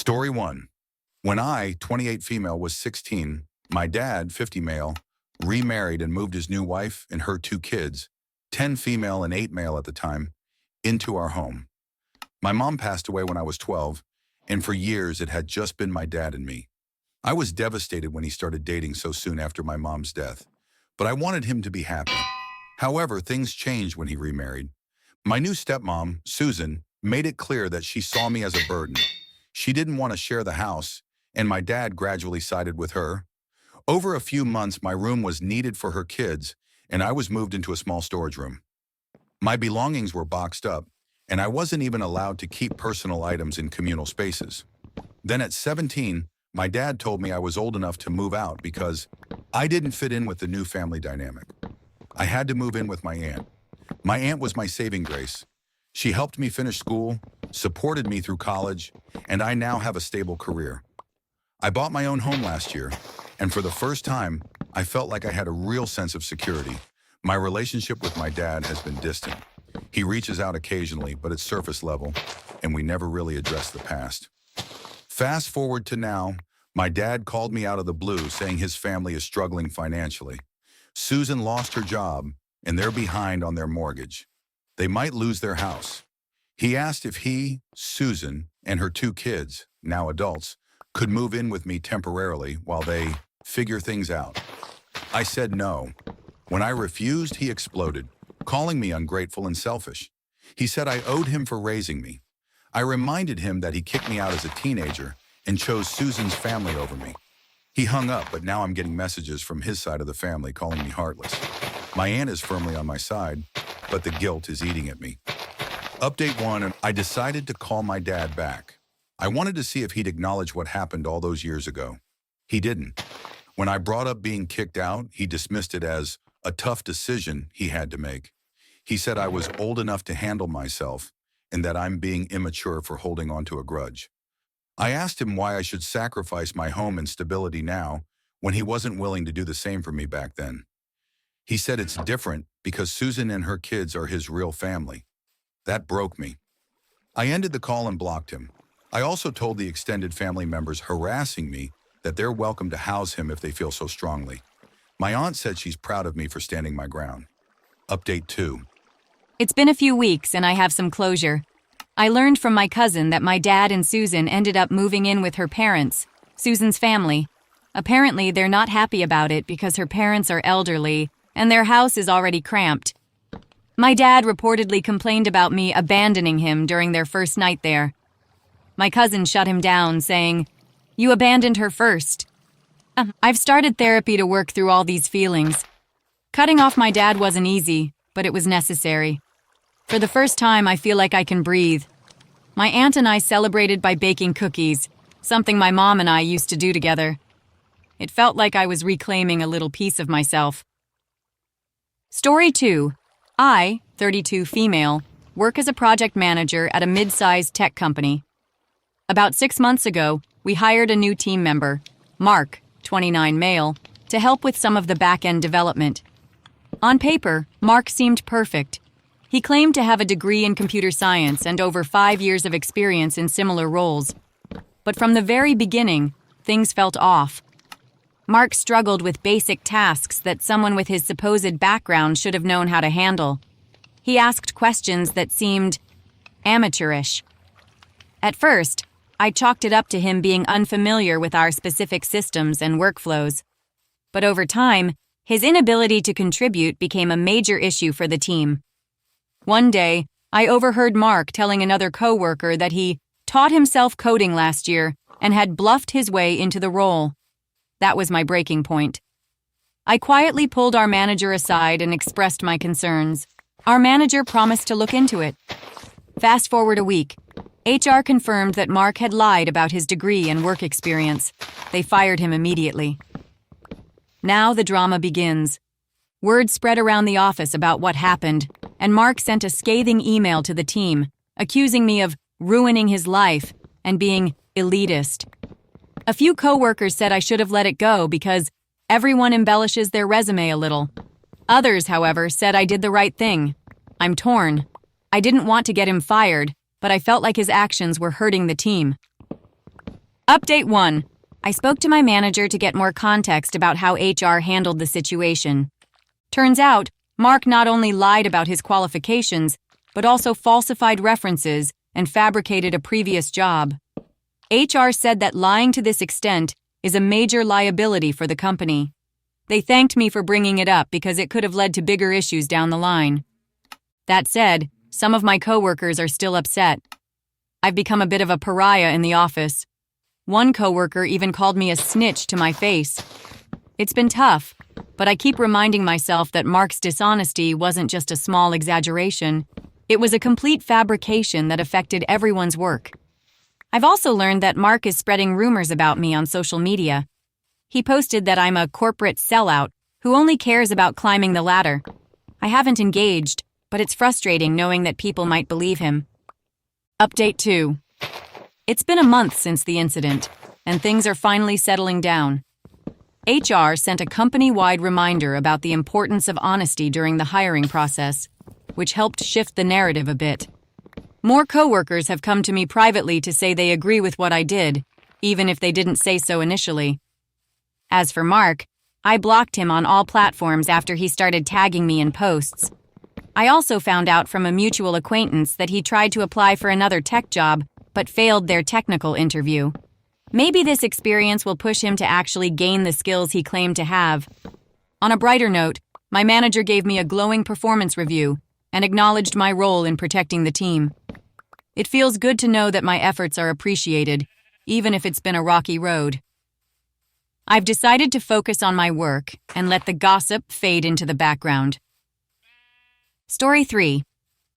Story 1. When I, 28 female, was 16, my dad, 50 male, remarried and moved his new wife and her 2 kids, 10 female and 8 male at the time, into our home. My mom passed away when I was 12, and for years it had just been my dad and me. I was devastated when he started dating so soon after my mom's death, but I wanted him to be happy. However, things changed when he remarried. My new stepmom, Susan, made it clear that she saw me as a burden. She didn't want to share the house, and my dad gradually sided with her. Over a few months, my room was needed for her kids, and I was moved into a small storage room. My belongings were boxed up, and I wasn't even allowed to keep personal items in communal spaces. Then at 17, my dad told me I was old enough to move out because I didn't fit in with the new family dynamic. I had to move in with my aunt. My aunt was my saving grace. She helped me finish school, supported me through college, and I now have a stable career. I bought my own home last year, and for the first time, I felt like I had a real sense of security. My relationship with my dad has been distant. He reaches out occasionally, but it's surface level, and we never really address the past. Fast forward to now, my dad called me out of the blue saying his family is struggling financially. Susan lost her job, and they're behind on their mortgage. They might lose their house. He asked if he, Susan, and her 2 kids, now adults, could move in with me temporarily while they figure things out. I said no. When I refused, he exploded, calling me ungrateful and selfish. He said I owed him for raising me. I reminded him that he kicked me out as a teenager and chose Susan's family over me. He hung up, but now I'm getting messages from his side of the family calling me heartless. My aunt is firmly on my side, but the guilt is eating at me. Update 1, I decided to call my dad back. I wanted to see if he'd acknowledge what happened all those years ago. He didn't. When I brought up being kicked out, he dismissed it as a tough decision he had to make. He said I was old enough to handle myself and that I'm being immature for holding on to a grudge. I asked him why I should sacrifice my home and stability now when he wasn't willing to do the same for me back then. He said it's different because Susan and her kids are his real family. That broke me. I ended the call and blocked him. I also told the extended family members harassing me that they're welcome to house him if they feel so strongly. My aunt said she's proud of me for standing my ground. Update 2. It's been a few weeks and I have some closure. I learned from my cousin that my dad and Susan ended up moving in with her parents, Susan's family. Apparently, they're not happy about it because her parents are elderly and their house is already cramped. My dad reportedly complained about me abandoning him during their first night there. My cousin shut him down, saying, "You abandoned her first." I've started therapy to work through all these feelings. Cutting off my dad wasn't easy, but it was necessary. For the first time, I feel like I can breathe. My aunt and I celebrated by baking cookies, something my mom and I used to do together. It felt like I was reclaiming a little piece of myself. Story 2. I, 32 female, work as a project manager at a mid-sized tech company. About 6 months ago, we hired a new team member, Mark, 29 male, to help with some of the back-end development. On paper, Mark seemed perfect. He claimed to have a degree in computer science and over 5 years of experience in similar roles. But from the very beginning, things felt off. Mark struggled with basic tasks that someone with his supposed background should have known how to handle. He asked questions that seemed amateurish. At first, I chalked it up to him being unfamiliar with our specific systems and workflows. But over time, his inability to contribute became a major issue for the team. One day, I overheard Mark telling another coworker that he taught himself coding last year and had bluffed his way into the role. That was my breaking point. I quietly pulled our manager aside and expressed my concerns. Our manager promised to look into it. Fast forward a week. HR confirmed that Mark had lied about his degree and work experience. They fired him immediately. Now the drama begins. Word spread around the office about what happened, and Mark sent a scathing email to the team, accusing me of ruining his life and being elitist. A few coworkers said I should have let it go because everyone embellishes their resume a little. Others, however, said I did the right thing. I'm torn. I didn't want to get him fired, but I felt like his actions were hurting the team. Update 1. I spoke to my manager to get more context about how HR handled the situation. Turns out, Mark not only lied about his qualifications, but also falsified references and fabricated a previous job. HR said that lying to this extent is a major liability for the company. They thanked me for bringing it up because it could have led to bigger issues down the line. That said, some of my coworkers are still upset. I've become a bit of a pariah in the office. One coworker even called me a snitch to my face. It's been tough, but I keep reminding myself that Mark's dishonesty wasn't just a small exaggeration. It was a complete fabrication that affected everyone's work. I've also learned that Mark is spreading rumors about me on social media. He posted that I'm a corporate sellout who only cares about climbing the ladder. I haven't engaged, but it's frustrating knowing that people might believe him. Update 2. It's been a month since the incident, and things are finally settling down. HR sent a company-wide reminder about the importance of honesty during the hiring process, which helped shift the narrative a bit. More coworkers have come to me privately to say they agree with what I did, even if they didn't say so initially. As for Mark, I blocked him on all platforms after he started tagging me in posts. I also found out from a mutual acquaintance that he tried to apply for another tech job, but failed their technical interview. Maybe this experience will push him to actually gain the skills he claimed to have. On a brighter note, my manager gave me a glowing performance review and acknowledged my role in protecting the team. It feels good to know that my efforts are appreciated, even if it's been a rocky road. I've decided to focus on my work and let the gossip fade into the background. Story 3.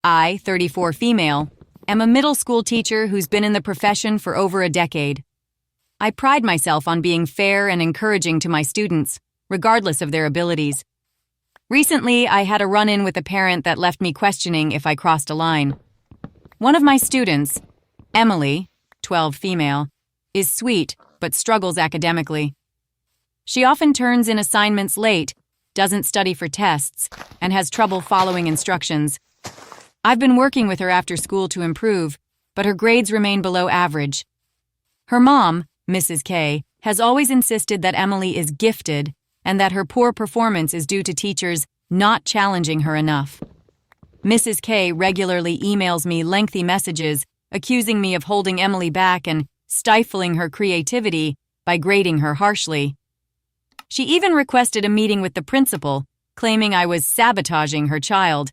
I, 34 female, am a middle school teacher who's been in the profession for over a decade. I pride myself on being fair and encouraging to my students, regardless of their abilities. Recently, I had a run-in with a parent that left me questioning if I crossed a line. One of my students, Emily, 12 female, is sweet but struggles academically. She often turns in assignments late, doesn't study for tests, and has trouble following instructions. I've been working with her after school to improve, but her grades remain below average. Her mom, Mrs. K, has always insisted that Emily is gifted and that her poor performance is due to teachers not challenging her enough. Mrs. K regularly emails me lengthy messages accusing me of holding Emily back and stifling her creativity by grading her harshly. She even requested a meeting with the principal, claiming I was sabotaging her child.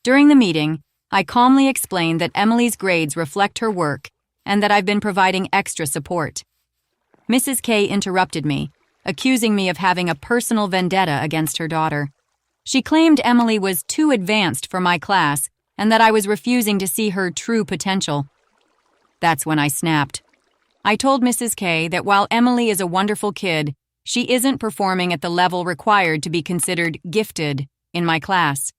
During the meeting, I calmly explained that Emily's grades reflect her work and that I've been providing extra support. Mrs. K interrupted me, accusing me of having a personal vendetta against her daughter. She claimed Emily was too advanced for my class and that I was refusing to see her true potential. That's when I snapped. I told Mrs. K that while Emily is a wonderful kid, she isn't performing at the level required to be considered gifted in my class.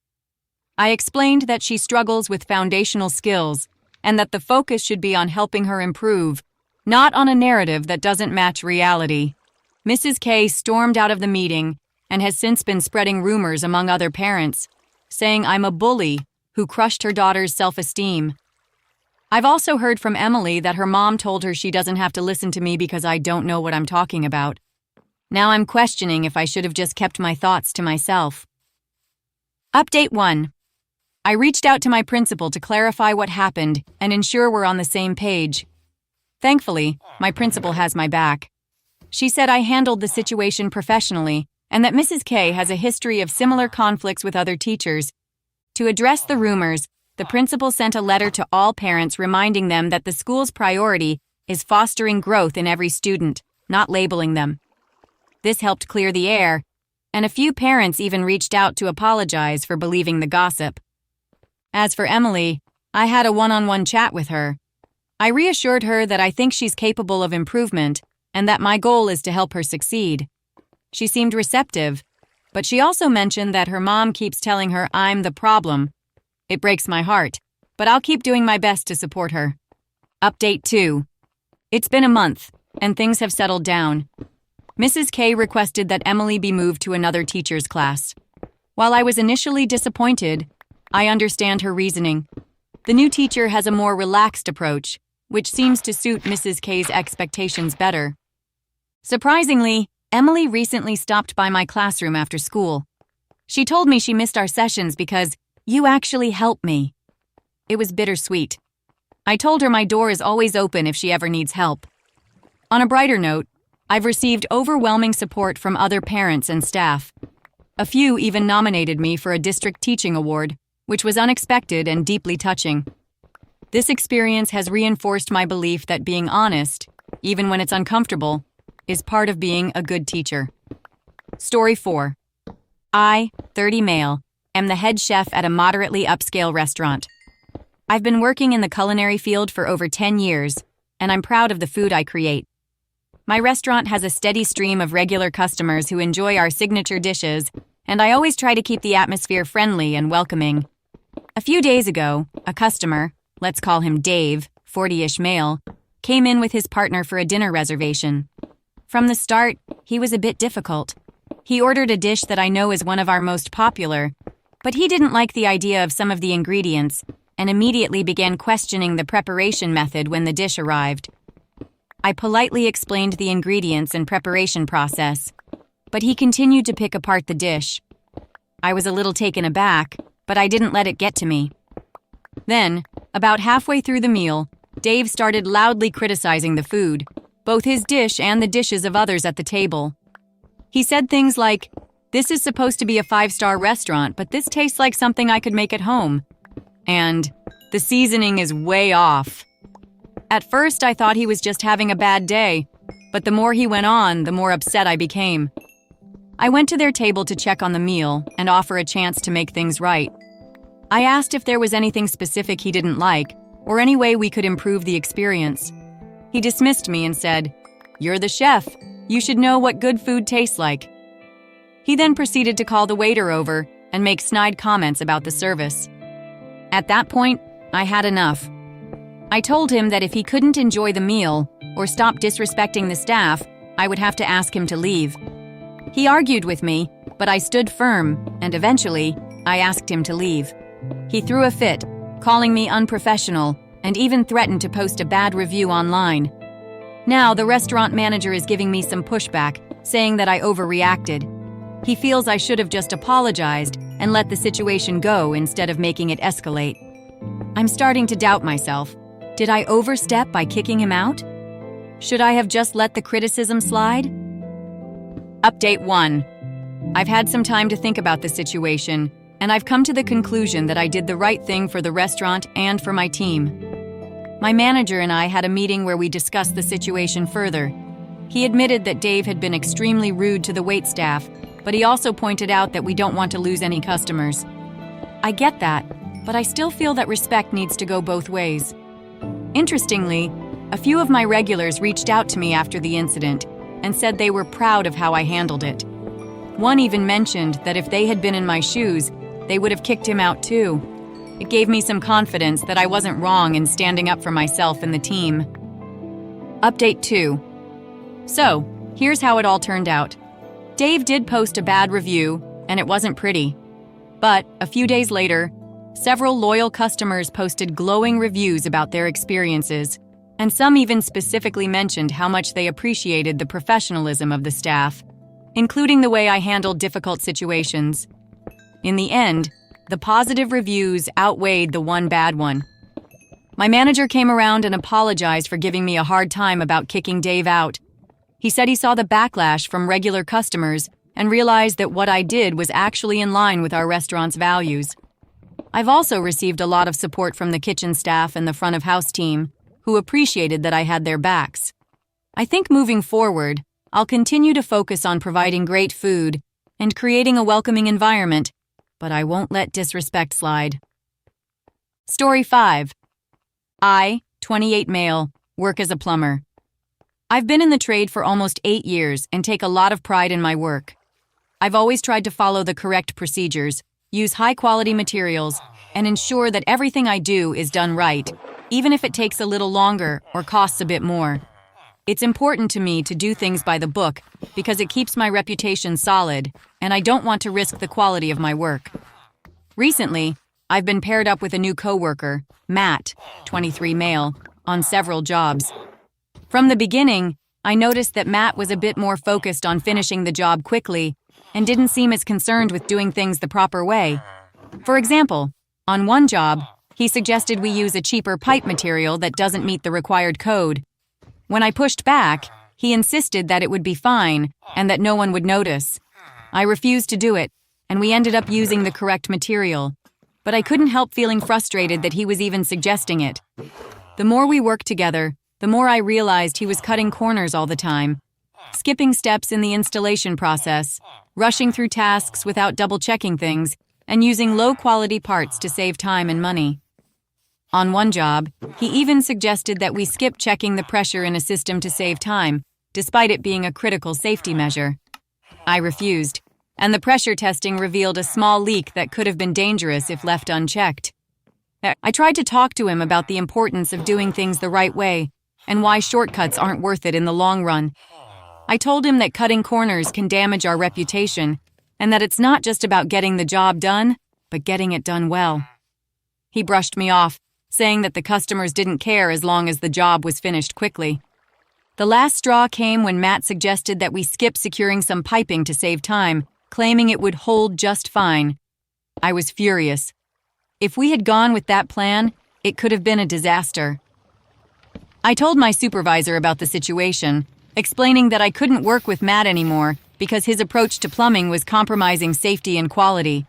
I explained that she struggles with foundational skills and that the focus should be on helping her improve, not on a narrative that doesn't match reality. Mrs. K stormed out of the meeting and has since been spreading rumors among other parents, saying I'm a bully who crushed her daughter's self-esteem. I've also heard from Emily that her mom told her she doesn't have to listen to me because I don't know what I'm talking about. Now I'm questioning if I should have just kept my thoughts to myself. Update 1. I reached out to my principal to clarify what happened and ensure we're on the same page. Thankfully, my principal has my back. She said I handled the situation professionally and that Mrs. K has a history of similar conflicts with other teachers. To address the rumors, the principal sent a letter to all parents reminding them that the school's priority is fostering growth in every student, not labeling them. This helped clear the air, and a few parents even reached out to apologize for believing the gossip. As for Emily, I had a one-on-one chat with her. I reassured her that I think she's capable of improvement and that my goal is to help her succeed. She seemed receptive, but she also mentioned that her mom keeps telling her I'm the problem. It breaks my heart, but I'll keep doing my best to support her. Update 2. It's been a month, and things have settled down. Mrs. K requested that Emily be moved to another teacher's class. While I was initially disappointed, I understand her reasoning. The new teacher has a more relaxed approach, which seems to suit Mrs. K's expectations better. Surprisingly, Emily recently stopped by my classroom after school. She told me she missed our sessions because you actually helped me. It was bittersweet. I told her my door is always open if she ever needs help. On a brighter note, I've received overwhelming support from other parents and staff. A few even nominated me for a district teaching award, which was unexpected and deeply touching. This experience has reinforced my belief that being honest, even when it's uncomfortable, is part of being a good teacher. Story 4. I, 30 male, am the head chef at a moderately upscale restaurant. I've been working in the culinary field for over 10 years, and I'm proud of the food I create. My restaurant has a steady stream of regular customers who enjoy our signature dishes, and I always try to keep the atmosphere friendly and welcoming. A few days ago, a customer, let's call him Dave, 40-ish male, came in with his partner for a dinner reservation. From the start, he was a bit difficult. He ordered a dish that I know is one of our most popular, but he didn't like the idea of some of the ingredients and immediately began questioning the preparation method when the dish arrived. I politely explained the ingredients and preparation process, but he continued to pick apart the dish. I was a little taken aback, but I didn't let it get to me. Then, about halfway through the meal, Dave started loudly criticizing the food, both his dish and the dishes of others at the table. He said things like, "This is supposed to be a 5-star restaurant, but this tastes like something I could make at home." And, "The seasoning is way off." At first, I thought he was just having a bad day, but the more he went on, the more upset I became. I went to their table to check on the meal and offer a chance to make things right. I asked if there was anything specific he didn't like, or any way we could improve the experience. He dismissed me and said, "You're the chef. You should know what good food tastes like." He then proceeded to call the waiter over and make snide comments about the service. At that point, I had enough. I told him that if he couldn't enjoy the meal or stop disrespecting the staff, I would have to ask him to leave. He argued with me, but I stood firm, and eventually, I asked him to leave. He threw a fit, calling me unprofessional, and even threatened to post a bad review online. Now, the restaurant manager is giving me some pushback, saying that I overreacted. He feels I should have just apologized and let the situation go instead of making it escalate. I'm starting to doubt myself. Did I overstep by kicking him out? Should I have just let the criticism slide? Update 1. I've had some time to think about the situation, and I've come to the conclusion that I did the right thing for the restaurant and for my team. My manager and I had a meeting where we discussed the situation further. He admitted that Dave had been extremely rude to the waitstaff, but he also pointed out that we don't want to lose any customers. I get that, but I still feel that respect needs to go both ways. Interestingly, a few of my regulars reached out to me after the incident and said they were proud of how I handled it. One even mentioned that if they had been in my shoes, they would have kicked him out too. It gave me some confidence that I wasn't wrong in standing up for myself and the team. Update 2. So, here's how it all turned out. Dave did post a bad review, and it wasn't pretty. But, a few days later, several loyal customers posted glowing reviews about their experiences, and some even specifically mentioned how much they appreciated the professionalism of the staff, including the way I handled difficult situations. In the end, the positive reviews outweighed the one bad one. My manager came around and apologized for giving me a hard time about kicking Dave out. He said he saw the backlash from regular customers and realized that what I did was actually in line with our restaurant's values. I've also received a lot of support from the kitchen staff and the front of house team, who appreciated that I had their backs. I think moving forward, I'll continue to focus on providing great food and creating a welcoming environment, but I won't let disrespect slide. Story 5. I, 28 male, work as a plumber. I've been in the trade for almost 8 years and take a lot of pride in my work. I've always tried to follow the correct procedures, use high-quality materials, and ensure that everything I do is done right, even if it takes a little longer or costs a bit more. It's important to me to do things by the book because it keeps my reputation solid, and I don't want to risk the quality of my work. Recently, I've been paired up with a new coworker, Matt, 23 male, on several jobs. From the beginning, I noticed that Matt was a bit more focused on finishing the job quickly and didn't seem as concerned with doing things the proper way. For example, on one job, he suggested we use a cheaper pipe material that doesn't meet the required code. When I pushed back, he insisted that it would be fine and that no one would notice. I refused to do it, and we ended up using the correct material. But I couldn't help feeling frustrated that he was even suggesting it. The more we worked together, the more I realized he was cutting corners all the time, skipping steps in the installation process, rushing through tasks without double-checking things, and using low-quality parts to save time and money. On one job, he even suggested that we skip checking the pressure in a system to save time, despite it being a critical safety measure. I refused, and the pressure testing revealed a small leak that could have been dangerous if left unchecked. I tried to talk to him about the importance of doing things the right way and why shortcuts aren't worth it in the long run. I told him that cutting corners can damage our reputation and that it's not just about getting the job done, but getting it done well. He brushed me off, saying that the customers didn't care as long as the job was finished quickly. The last straw came when Matt suggested that we skip securing some piping to save time, claiming it would hold just fine. I was furious. If we had gone with that plan, it could have been a disaster. I told my supervisor about the situation, explaining that I couldn't work with Matt anymore because his approach to plumbing was compromising safety and quality.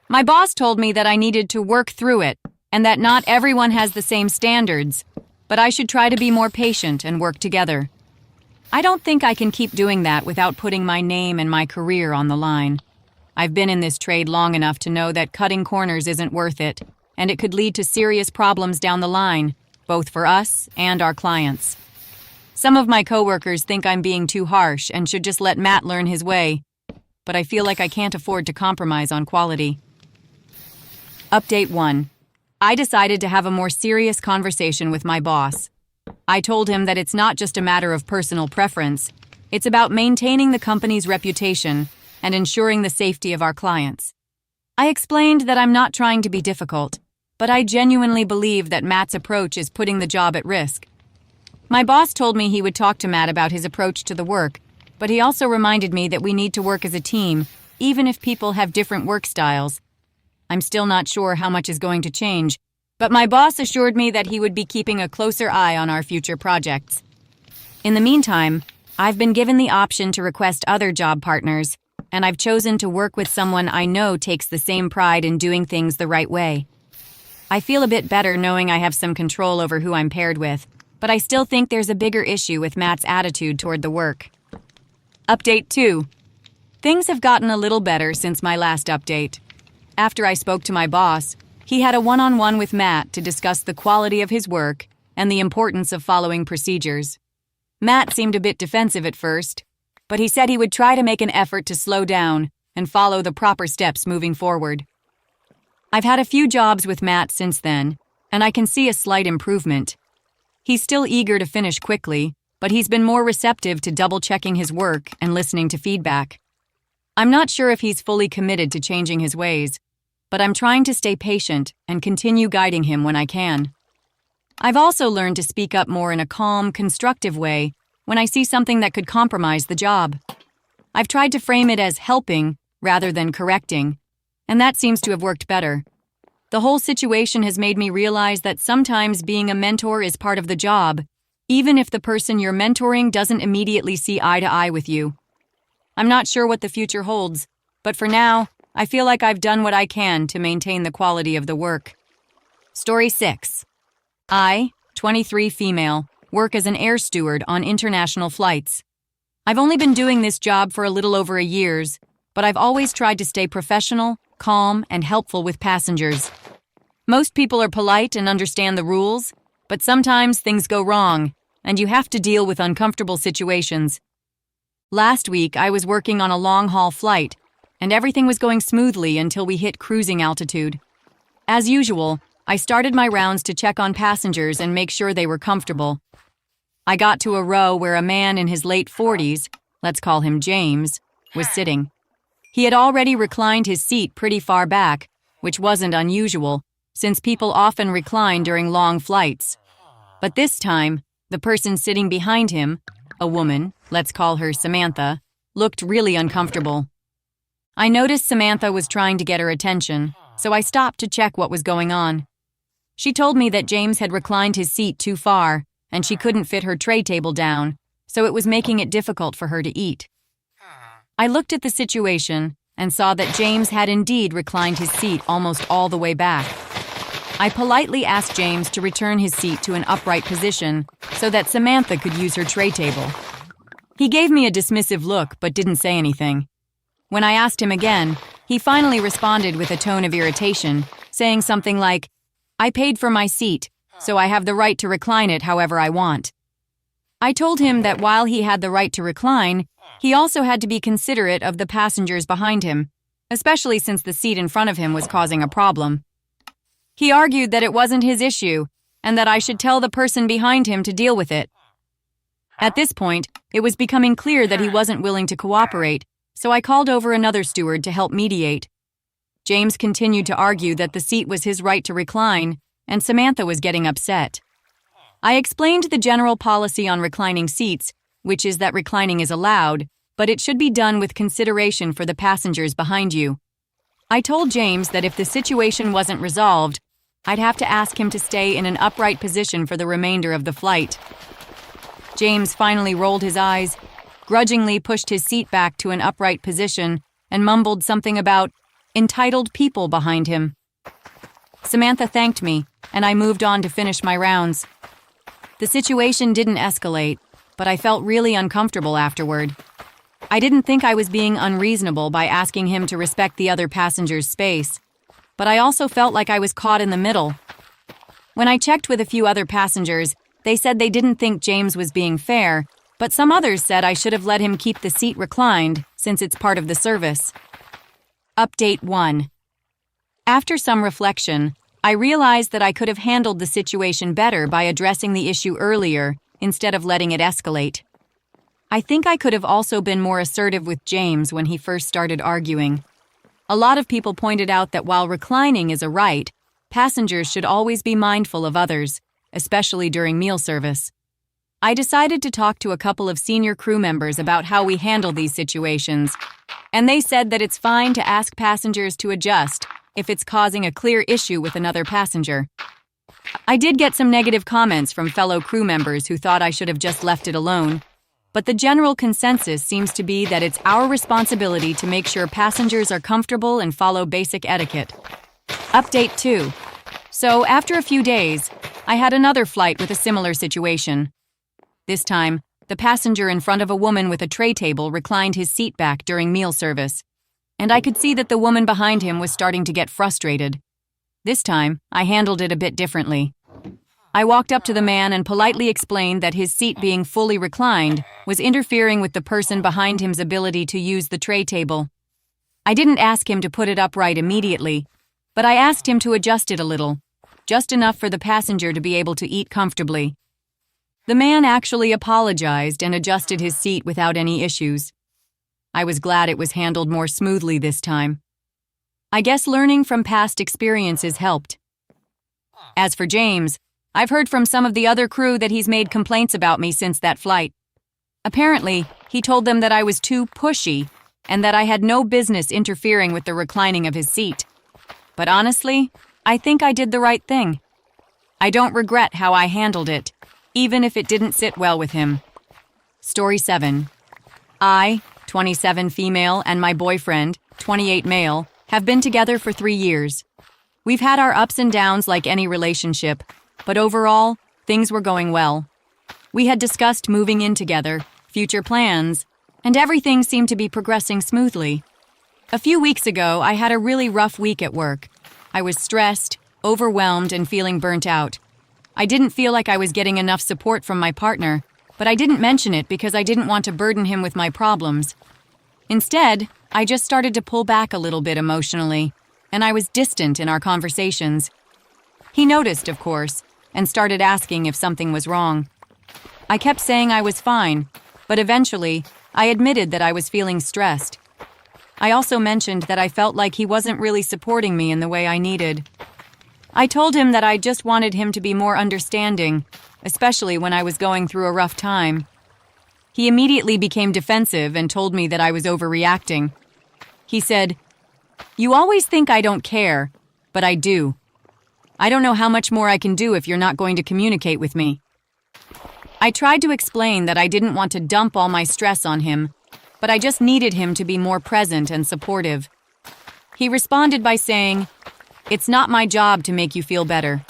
My boss told me that I needed to work through it and that not everyone has the same standards, but I should try to be more patient and work together. I don't think I can keep doing that without putting my name and my career on the line. I've been in this trade long enough to know that cutting corners isn't worth it, and it could lead to serious problems down the line, both for us and our clients. Some of my coworkers think I'm being too harsh and should just let Matt learn his way, but I feel like I can't afford to compromise on quality. Update 1. I decided to have a more serious conversation with my boss. I told him that it's not just a matter of personal preference, it's about maintaining the company's reputation and ensuring the safety of our clients. I explained that I'm not trying to be difficult, but I genuinely believe that Matt's approach is putting the job at risk. My boss told me he would talk to Matt about his approach to the work, but he also reminded me that we need to work as a team, even if people have different work styles. I'm still not sure how much is going to change, but my boss assured me that he would be keeping a closer eye on our future projects. In the meantime, I've been given the option to request other job partners, and I've chosen to work with someone I know takes the same pride in doing things the right way. I feel a bit better knowing I have some control over who I'm paired with, but I still think there's a bigger issue with Matt's attitude toward the work. Update 2. Things have gotten a little better since my last update. After I spoke to my boss, he had a one-on-one with Matt to discuss the quality of his work and the importance of following procedures. Matt seemed a bit defensive at first, but he said he would try to make an effort to slow down and follow the proper steps moving forward. I've had a few jobs with Matt since then, and I can see a slight improvement. He's still eager to finish quickly, but he's been more receptive to double-checking his work and listening to feedback. I'm not sure if he's fully committed to changing his ways, but I'm trying to stay patient and continue guiding him when I can. I've also learned to speak up more in a calm, constructive way when I see something that could compromise the job. I've tried to frame it as helping rather than correcting, and that seems to have worked better. The whole situation has made me realize that sometimes being a mentor is part of the job, even if the person you're mentoring doesn't immediately see eye to eye with you. I'm not sure what the future holds, but for now, I feel like I've done what I can to maintain the quality of the work. Story 6. I, 23 female, work as an air steward on international flights. I've only been doing this job for a little over a year, but I've always tried to stay professional, calm, and helpful with passengers. Most people are polite and understand the rules, but sometimes things go wrong, and you have to deal with uncomfortable situations. Last week, I was working on a long-haul flight, and everything was going smoothly until we hit cruising altitude. As usual, I started my rounds to check on passengers and make sure they were comfortable. I got to a row where a man in his late 40s, let's call him James, was sitting. He had already reclined his seat pretty far back, which wasn't unusual, since people often recline during long flights. But this time, the person sitting behind him, a woman, let's call her Samantha, looked really uncomfortable. I noticed Samantha was trying to get her attention, so I stopped to check what was going on. She told me that James had reclined his seat too far, and she couldn't fit her tray table down, so it was making it difficult for her to eat. I looked at the situation and saw that James had indeed reclined his seat almost all the way back. I politely asked James to return his seat to an upright position so that Samantha could use her tray table. He gave me a dismissive look but didn't say anything. When I asked him again, he finally responded with a tone of irritation, saying something like, "I paid for my seat, so I have the right to recline it however I want." I told him that while he had the right to recline, he also had to be considerate of the passengers behind him, especially since the seat in front of him was causing a problem. He argued that it wasn't his issue, and that I should tell the person behind him to deal with it. At this point, it was becoming clear that he wasn't willing to cooperate, so I called over another steward to help mediate. James continued to argue that the seat was his right to recline, and Samantha was getting upset. I explained the general policy on reclining seats, which is that reclining is allowed, but it should be done with consideration for the passengers behind you. I told James that if the situation wasn't resolved, I'd have to ask him to stay in an upright position for the remainder of the flight. James finally rolled his eyes, grudgingly pushed his seat back to an upright position, and mumbled something about entitled people behind him. Samantha thanked me, and I moved on to finish my rounds. The situation didn't escalate, but I felt really uncomfortable afterward. I didn't think I was being unreasonable by asking him to respect the other passenger's space, but I also felt like I was caught in the middle. When I checked with a few other passengers, they said they didn't think James was being fair, but some others said I should have let him keep the seat reclined since it's part of the service. Update 1. After some reflection, I realized that I could have handled the situation better by addressing the issue earlier instead of letting it escalate. I think I could have also been more assertive with James when he first started arguing. A lot of people pointed out that while reclining is a right, passengers should always be mindful of others, especially during meal service. I decided to talk to a couple of senior crew members about how we handle these situations, and they said that it's fine to ask passengers to adjust if it's causing a clear issue with another passenger. I did get some negative comments from fellow crew members who thought I should have just left it alone, but the general consensus seems to be that it's our responsibility to make sure passengers are comfortable and follow basic etiquette. Update 2. So, after a few days, I had another flight with a similar situation. This time, the passenger in front of a woman with a tray table reclined his seat back during meal service, and I could see that the woman behind him was starting to get frustrated. This time, I handled it a bit differently. I walked up to the man and politely explained that his seat being fully reclined was interfering with the person behind him's ability to use the tray table. I didn't ask him to put it upright immediately, but I asked him to adjust it a little, just enough for the passenger to be able to eat comfortably. The man actually apologized and adjusted his seat without any issues. I was glad it was handled more smoothly this time. I guess learning from past experiences helped. As for James, I've heard from some of the other crew that he's made complaints about me since that flight. Apparently, he told them that I was too pushy and that I had no business interfering with the reclining of his seat. But honestly, I think I did the right thing. I don't regret how I handled it, even if it didn't sit well with him. Story 7. I, 27 female, and my boyfriend, 28 male, have been together for 3 years. We've had our ups and downs like any relationship, but overall, things were going well. We had discussed moving in together, future plans, and everything seemed to be progressing smoothly. A few weeks ago, I had a really rough week at work. I was stressed, overwhelmed, and feeling burnt out. I didn't feel like I was getting enough support from my partner, but I didn't mention it because I didn't want to burden him with my problems. Instead, I just started to pull back a little bit emotionally, and I was distant in our conversations. He noticed, of course, and started asking if something was wrong. I kept saying I was fine, but eventually, I admitted that I was feeling stressed. I also mentioned that I felt like he wasn't really supporting me in the way I needed. I told him that I just wanted him to be more understanding, especially when I was going through a rough time. He immediately became defensive and told me that I was overreacting. He said, "You always think I don't care, but I do. I don't know how much more I can do if you're not going to communicate with me." I tried to explain that I didn't want to dump all my stress on him, but I just needed him to be more present and supportive. He responded by saying, "It's not my job to make you feel better.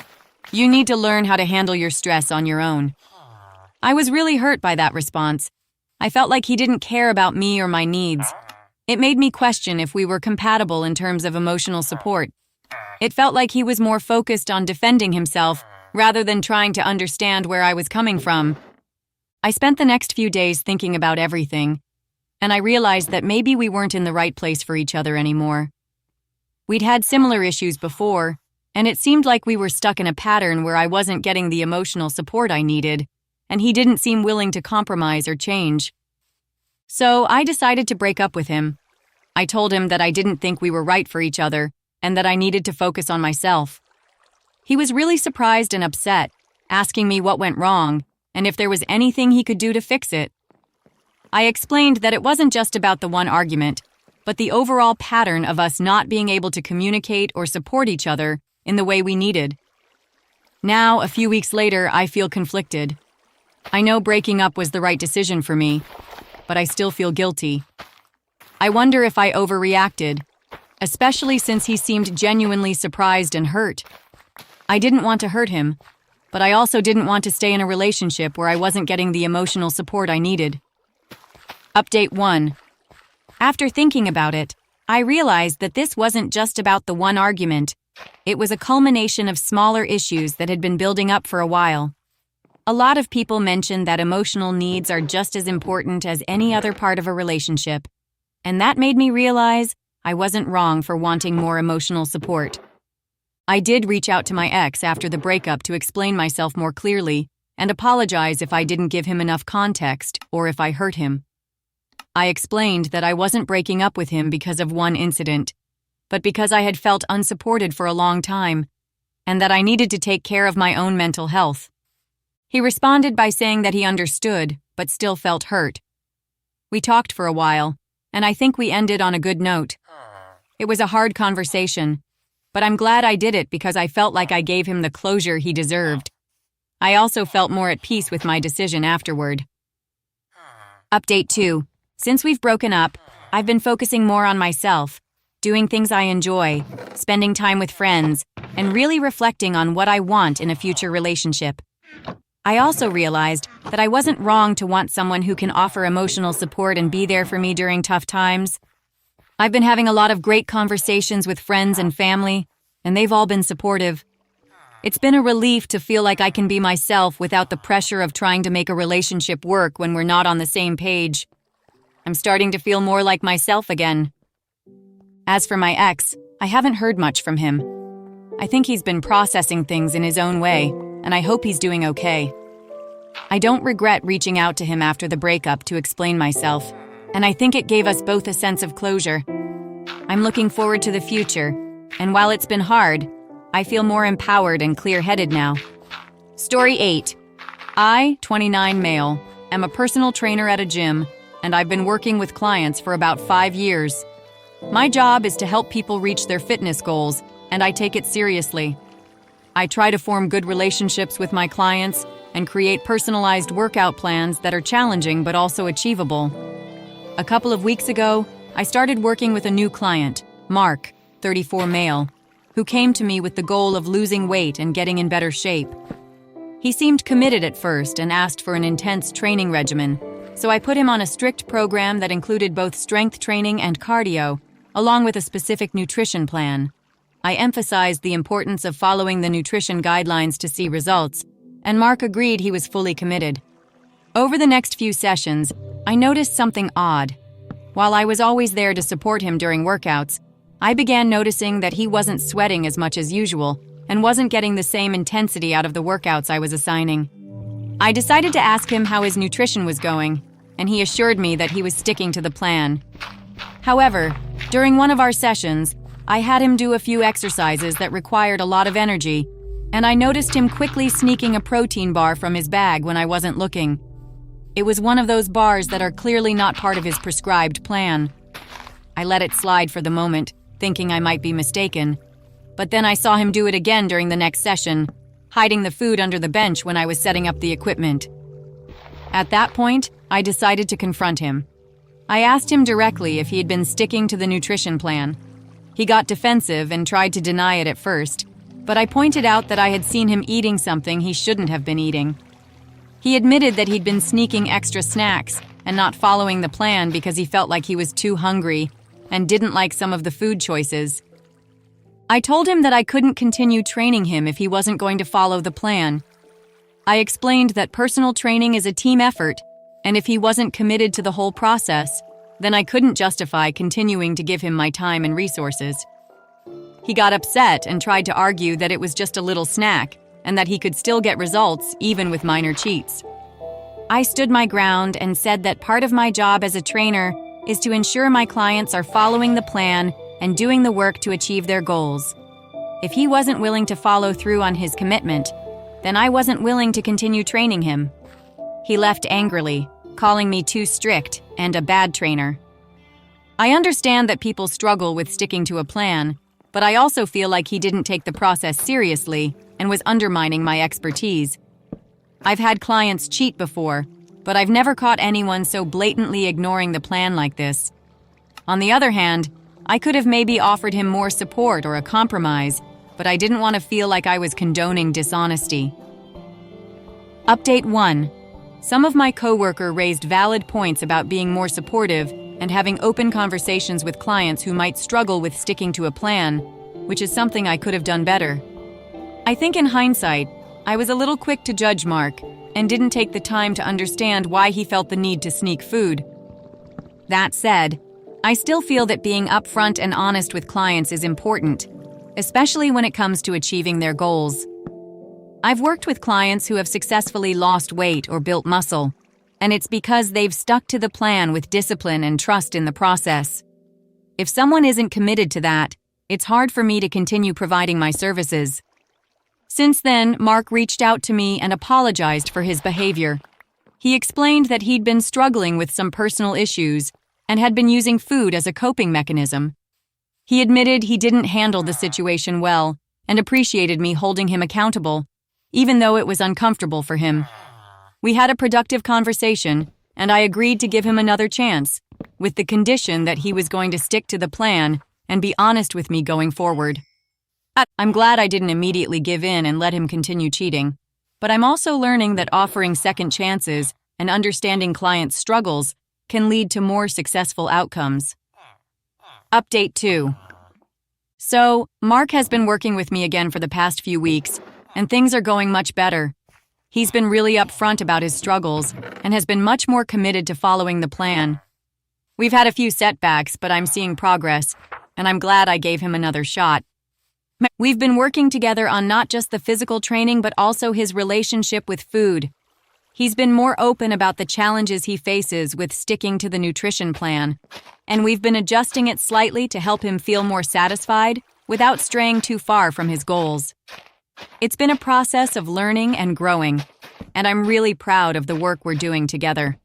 You need to learn how to handle your stress on your own." I was really hurt by that response. I felt like he didn't care about me or my needs. It made me question if we were compatible in terms of emotional support. It felt like he was more focused on defending himself rather than trying to understand where I was coming from. I spent the next few days thinking about everything, and I realized that maybe we weren't in the right place for each other anymore. We'd had similar issues before, and it seemed like we were stuck in a pattern where I wasn't getting the emotional support I needed, and he didn't seem willing to compromise or change. So I decided to break up with him. I told him that I didn't think we were right for each other, and that I needed to focus on myself. He was really surprised and upset, asking me what went wrong, and if there was anything he could do to fix it. I explained that it wasn't just about the one argument, but the overall pattern of us not being able to communicate or support each other in the way we needed. Now, a few weeks later, I feel conflicted. I know breaking up was the right decision for me, but I still feel guilty. I wonder if I overreacted, especially since he seemed genuinely surprised and hurt. I didn't want to hurt him, but I also didn't want to stay in a relationship where I wasn't getting the emotional support I needed. Update 1. After thinking about it, I realized that this wasn't just about the one argument. It was a culmination of smaller issues that had been building up for a while. A lot of people mention that emotional needs are just as important as any other part of a relationship, and that made me realize I wasn't wrong for wanting more emotional support. I did reach out to my ex after the breakup to explain myself more clearly and apologize if I didn't give him enough context or if I hurt him. I explained that I wasn't breaking up with him because of one incident, but because I had felt unsupported for a long time, and that I needed to take care of my own mental health. He responded by saying that he understood, but still felt hurt. We talked for a while, and I think we ended on a good note. It was a hard conversation, but I'm glad I did it because I felt like I gave him the closure he deserved. I also felt more at peace with my decision afterward. Update 2. Since we've broken up, I've been focusing more on myself, doing things I enjoy, spending time with friends, and really reflecting on what I want in a future relationship. I also realized that I wasn't wrong to want someone who can offer emotional support and be there for me during tough times. I've been having a lot of great conversations with friends and family, and they've all been supportive. It's been a relief to feel like I can be myself without the pressure of trying to make a relationship work when we're not on the same page. I'm starting to feel more like myself again. As for my ex, I haven't heard much from him. I think he's been processing things in his own way, and I hope he's doing okay. I don't regret reaching out to him after the breakup to explain myself, and I think it gave us both a sense of closure. I'm looking forward to the future, and while it's been hard, I feel more empowered and clear-headed now. Story 8. I, 29 male, am a personal trainer at a gym, and I've been working with clients for about 5 years. My job is to help people reach their fitness goals, and I take it seriously. I try to form good relationships with my clients and create personalized workout plans that are challenging but also achievable. A couple of weeks ago, I started working with a new client, Mark, 34 male, who came to me with the goal of losing weight and getting in better shape. He seemed committed at first and asked for an intense training regimen, so I put him on a strict program that included both strength training and cardio, along with a specific nutrition plan. I emphasized the importance of following the nutrition guidelines to see results, and Mark agreed he was fully committed. Over the next few sessions, I noticed something odd. While I was always there to support him during workouts, I began noticing that he wasn't sweating as much as usual and wasn't getting the same intensity out of the workouts I was assigning. I decided to ask him how his nutrition was going, and he assured me that he was sticking to the plan. However, during one of our sessions, I had him do a few exercises that required a lot of energy, and I noticed him quickly sneaking a protein bar from his bag when I wasn't looking. It was one of those bars that are clearly not part of his prescribed plan. I let it slide for the moment, thinking I might be mistaken. But then I saw him do it again during the next session, hiding the food under the bench when I was setting up the equipment. At that point, I decided to confront him. I asked him directly if he had been sticking to the nutrition plan. He got defensive and tried to deny it at first, but I pointed out that I had seen him eating something he shouldn't have been eating. He admitted that he'd been sneaking extra snacks and not following the plan because he felt like he was too hungry and didn't like some of the food choices. I told him that I couldn't continue training him if he wasn't going to follow the plan. I explained that personal training is a team effort, and if he wasn't committed to the whole process, then I couldn't justify continuing to give him my time and resources. He got upset and tried to argue that it was just a little snack and that he could still get results even with minor cheats. I stood my ground and said that part of my job as a trainer is to ensure my clients are following the plan and doing the work to achieve their goals. If he wasn't willing to follow through on his commitment, then I wasn't willing to continue training him. He left angrily, calling me too strict and a bad trainer. I understand that people struggle with sticking to a plan, but I also feel like he didn't take the process seriously and was undermining my expertise. I've had clients cheat before, but I've never caught anyone so blatantly ignoring the plan like this. On the other hand, I could have maybe offered him more support or a compromise, but I didn't want to feel like I was condoning dishonesty. Update 1. Some of my coworker raised valid points about being more supportive and having open conversations with clients who might struggle with sticking to a plan, which is something I could have done better. I think in hindsight, I was a little quick to judge Mark and didn't take the time to understand why he felt the need to sneak food. That said, I still feel that being upfront and honest with clients is important, especially when it comes to achieving their goals. I've worked with clients who have successfully lost weight or built muscle, and it's because they've stuck to the plan with discipline and trust in the process. If someone isn't committed to that, it's hard for me to continue providing my services. Since then, Mark reached out to me and apologized for his behavior. He explained that he'd been struggling with some personal issues and had been using food as a coping mechanism. He admitted he didn't handle the situation well and appreciated me holding him accountable, even though it was uncomfortable for him. We had a productive conversation, and I agreed to give him another chance, with the condition that he was going to stick to the plan and be honest with me going forward. I'm glad I didn't immediately give in and let him continue cheating, but I'm also learning that offering second chances and understanding clients' struggles can lead to more successful outcomes. Update 2. So, Mark has been working with me again for the past few weeks, and things are going much better. He's been really upfront about his struggles and has been much more committed to following the plan. We've had a few setbacks, but I'm seeing progress, and I'm glad I gave him another shot. We've been working together on not just the physical training, but also his relationship with food. He's been more open about the challenges he faces with sticking to the nutrition plan, and we've been adjusting it slightly to help him feel more satisfied without straying too far from his goals. It's been a process of learning and growing, and I'm really proud of the work we're doing together.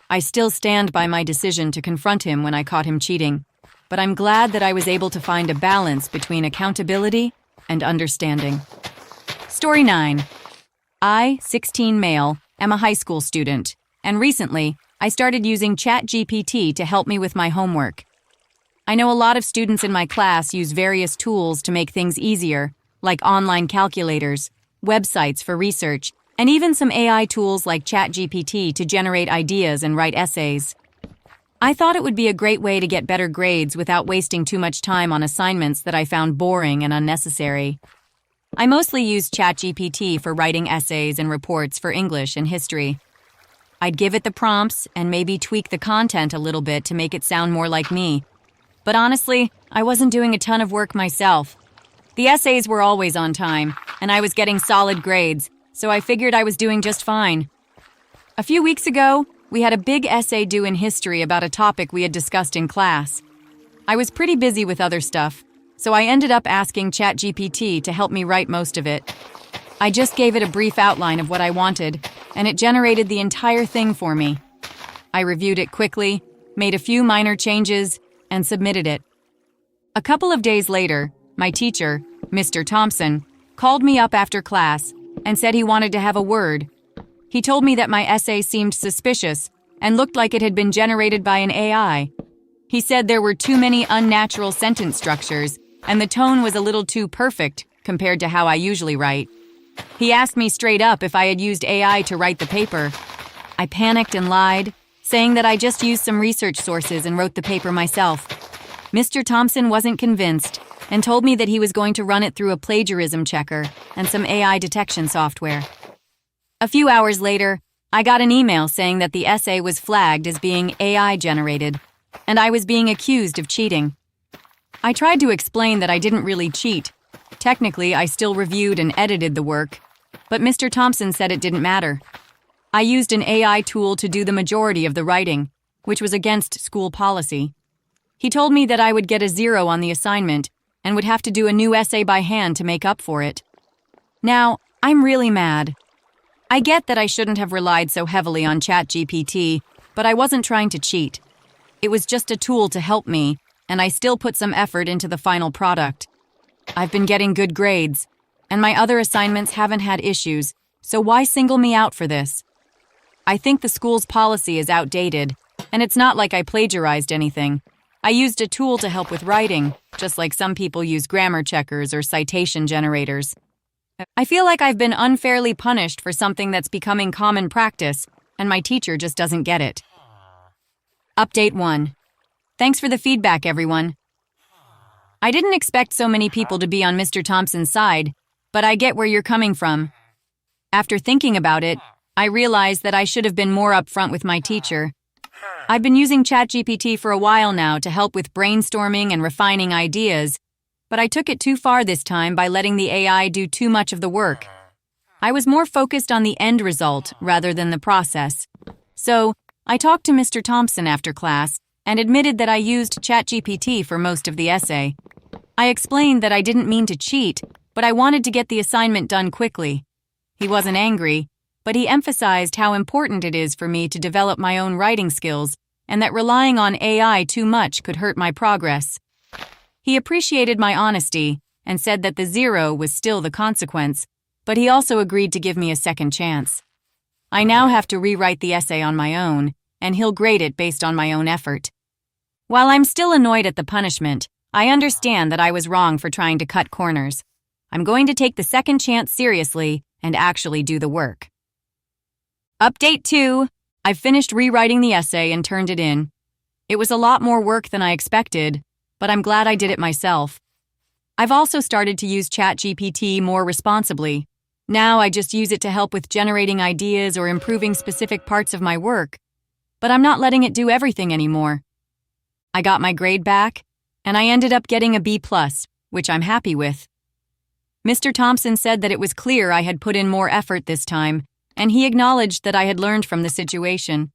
I still stand by my decision to confront him when I caught him cheating, but I'm glad that I was able to find a balance between accountability and understanding. Story 9. I, 16 male, am a high school student, and recently, I started using ChatGPT to help me with my homework. I know a lot of students in my class use various tools to make things easier, like online calculators, websites for research, and even some AI tools like ChatGPT to generate ideas and write essays. I thought it would be a great way to get better grades without wasting too much time on assignments that I found boring and unnecessary. I mostly use ChatGPT for writing essays and reports for English and history. I'd give it the prompts and maybe tweak the content a little bit to make it sound more like me. But honestly, I wasn't doing a ton of work myself. The essays were always on time, and I was getting solid grades, so I figured I was doing just fine. A few weeks ago, we had a big essay due in history about a topic we had discussed in class. I was pretty busy with other stuff, so I ended up asking ChatGPT to help me write most of it. I just gave it a brief outline of what I wanted, and it generated the entire thing for me. I reviewed it quickly, made a few minor changes, and submitted it. A couple of days later, my teacher, Mr. Thompson, called me up after class and said he wanted to have a word. He told me that my essay seemed suspicious and looked like it had been generated by an AI. He said there were too many unnatural sentence structures, and the tone was a little too perfect compared to how I usually write. He asked me straight up if I had used AI to write the paper. I panicked and lied, saying that I just used some research sources and wrote the paper myself. Mr. Thompson wasn't convinced and told me that he was going to run it through a plagiarism checker and some AI detection software. A few hours later, I got an email saying that the essay was flagged as being AI generated, and I was being accused of cheating. I tried to explain that I didn't really cheat. Technically, I still reviewed and edited the work, but Mr. Thompson said it didn't matter. I used an AI tool to do the majority of the writing, which was against school policy. He told me that I would get a 0 on the assignment and would have to do a new essay by hand to make up for it. Now, I'm really mad. I get that I shouldn't have relied so heavily on ChatGPT, but I wasn't trying to cheat. It was just a tool to help me, and I still put some effort into the final product. I've been getting good grades, and my other assignments haven't had issues, so why single me out for this? I think the school's policy is outdated, and it's not like I plagiarized anything. I used a tool to help with writing, just like some people use grammar checkers or citation generators. I feel like I've been unfairly punished for something that's becoming common practice, and my teacher just doesn't get it. Update 1. Thanks for the feedback, everyone. I didn't expect so many people to be on Mr. Thompson's side, but I get where you're coming from. After thinking about it, I realized that I should have been more upfront with my teacher. I've been using ChatGPT for a while now to help with brainstorming and refining ideas, but I took it too far this time by letting the AI do too much of the work. I was more focused on the end result rather than the process. So, I talked to Mr. Thompson after class and admitted that I used ChatGPT for most of the essay. I explained that I didn't mean to cheat, but I wanted to get the assignment done quickly. He wasn't angry, but he emphasized how important it is for me to develop my own writing skills and that relying on AI too much could hurt my progress. He appreciated my honesty and said that the 0 was still the consequence, but he also agreed to give me a second chance. I now have to rewrite the essay on my own, and he'll grade it based on my own effort. While I'm still annoyed at the punishment, I understand that I was wrong for trying to cut corners. I'm going to take the second chance seriously and actually do the work. Update 2. I've finished rewriting the essay and turned it in. It was a lot more work than I expected, but I'm glad I did it myself. I've also started to use ChatGPT more responsibly. Now I just use it to help with generating ideas or improving specific parts of my work, but I'm not letting it do everything anymore. I got my grade back, and I ended up getting a B+, which I'm happy with. Mr. Thompson said that it was clear I had put in more effort this time, and he acknowledged that I had learned from the situation.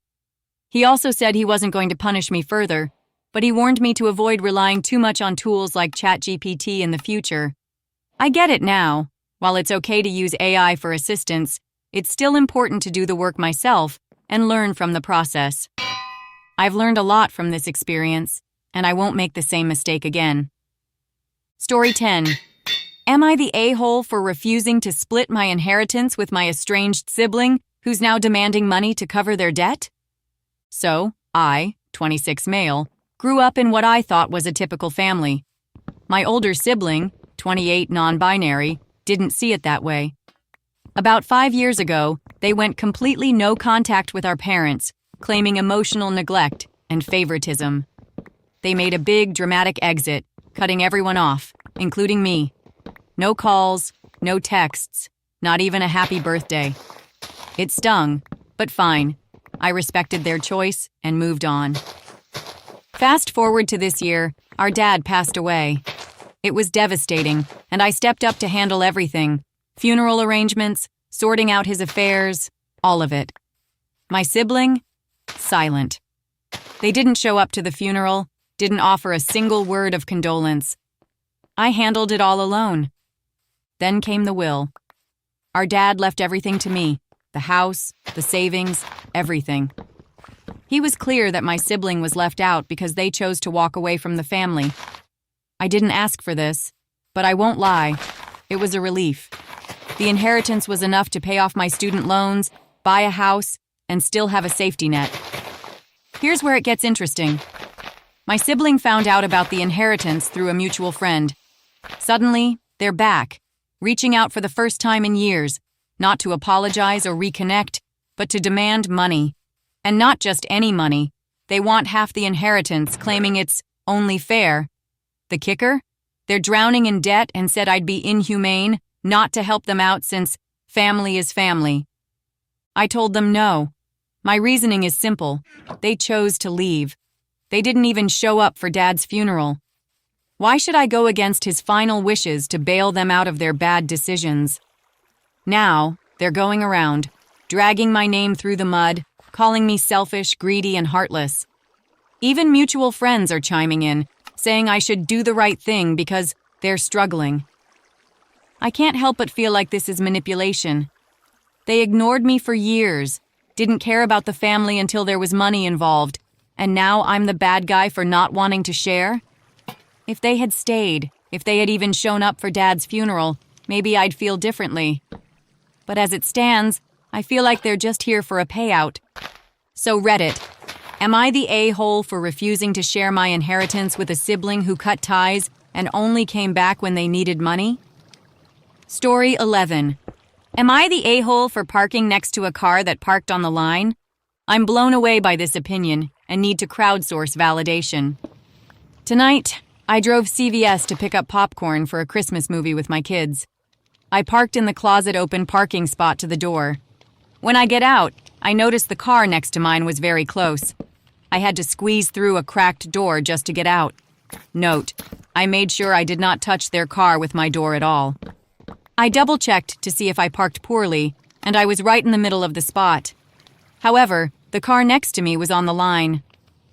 He also said he wasn't going to punish me further, but he warned me to avoid relying too much on tools like ChatGPT in the future. I get it now. While it's okay to use AI for assistance, it's still important to do the work myself and learn from the process. I've learned a lot from this experience, and I won't make the same mistake again. Story 10. Am I the a-hole for refusing to split my inheritance with my estranged sibling who's now demanding money to cover their debt? So, I, 26 male, grew up in what I thought was a typical family. My older sibling, 28 non-binary, didn't see it that way. About 5 years ago, they went completely no contact with our parents, claiming emotional neglect and favoritism. They made a big, dramatic exit, cutting everyone off, including me. No calls, no texts, not even a happy birthday. It stung, but fine. I respected their choice and moved on. Fast forward to this year, our dad passed away. It was devastating, and I stepped up to handle everything. Funeral arrangements, sorting out his affairs, all of it. My sibling? Silent. They didn't show up to the funeral, didn't offer a single word of condolence. I handled it all alone. Then came the will. Our dad left everything to me, the house, the savings, everything. He was clear that my sibling was left out because they chose to walk away from the family. I didn't ask for this, but I won't lie, it was a relief. The inheritance was enough to pay off my student loans, buy a house, and still have a safety net. Here's where it gets interesting. My sibling found out about the inheritance through a mutual friend. Suddenly, they're back, reaching out for the first time in years, not to apologize or reconnect, but to demand money. And not just any money. They want half the inheritance, claiming it's only fair. The kicker? They're drowning in debt and said I'd be inhumane, not to help them out since family is family. I told them no. My reasoning is simple. They chose to leave. They didn't even show up for Dad's funeral. Why should I go against his final wishes to bail them out of their bad decisions? Now, they're going around, dragging my name through the mud, calling me selfish, greedy, and heartless. Even mutual friends are chiming in, saying I should do the right thing because they're struggling. I can't help but feel like this is manipulation. They ignored me for years, didn't care about the family until there was money involved, and now I'm the bad guy for not wanting to share? If they had stayed, if they had even shown up for Dad's funeral, maybe I'd feel differently. But as it stands, I feel like they're just here for a payout. So Reddit, am I the a-hole for refusing to share my inheritance with a sibling who cut ties and only came back when they needed money? Story 11. Am I the a-hole for parking next to a car that parked on the line? I'm blown away by this opinion and need to crowdsource validation. Tonight, I drove CVS to pick up popcorn for a Christmas movie with my kids. I parked in the closet-open parking spot to the door. When I get out, I noticed the car next to mine was very close. I had to squeeze through a cracked door just to get out. Note, I made sure I did not touch their car with my door at all. I double-checked to see if I parked poorly, and I was right in the middle of the spot. However, the car next to me was on the line.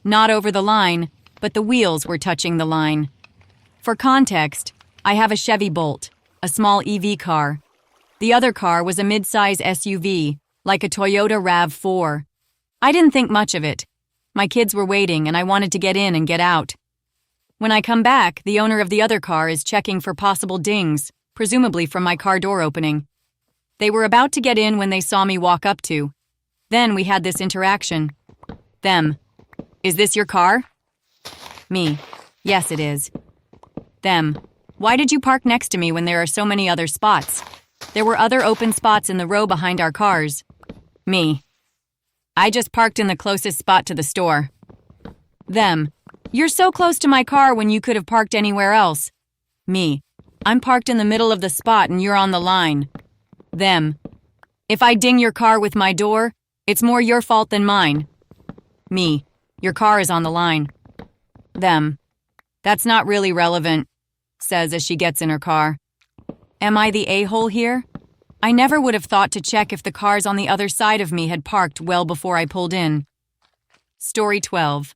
Not over the line, but the wheels were touching the line. For context, I have a Chevy Bolt, a small EV car. The other car was a mid-size SUV, like a Toyota RAV4. I didn't think much of it. My kids were waiting and I wanted to get in and get out. When I come back, the owner of the other car is checking for possible dings, presumably from my car door opening. They were about to get in when they saw me walk up to. Then we had this interaction. Them. Is this your car? Me. Yes, it is. Them. Why did you park next to me when there are so many other spots? There were other open spots in the row behind our cars. Me. I just parked in the closest spot to the store. Them. You're so close to my car when you could have parked anywhere else. Me. I'm parked in the middle of the spot and you're on the line. Them. If I ding your car with my door, it's more your fault than mine. Me. Your car is on the line. Them. That's not really relevant, says as she gets in her car. Am I the a-hole here? I never would have thought to check if the cars on the other side of me had parked well before I pulled in. Story 12.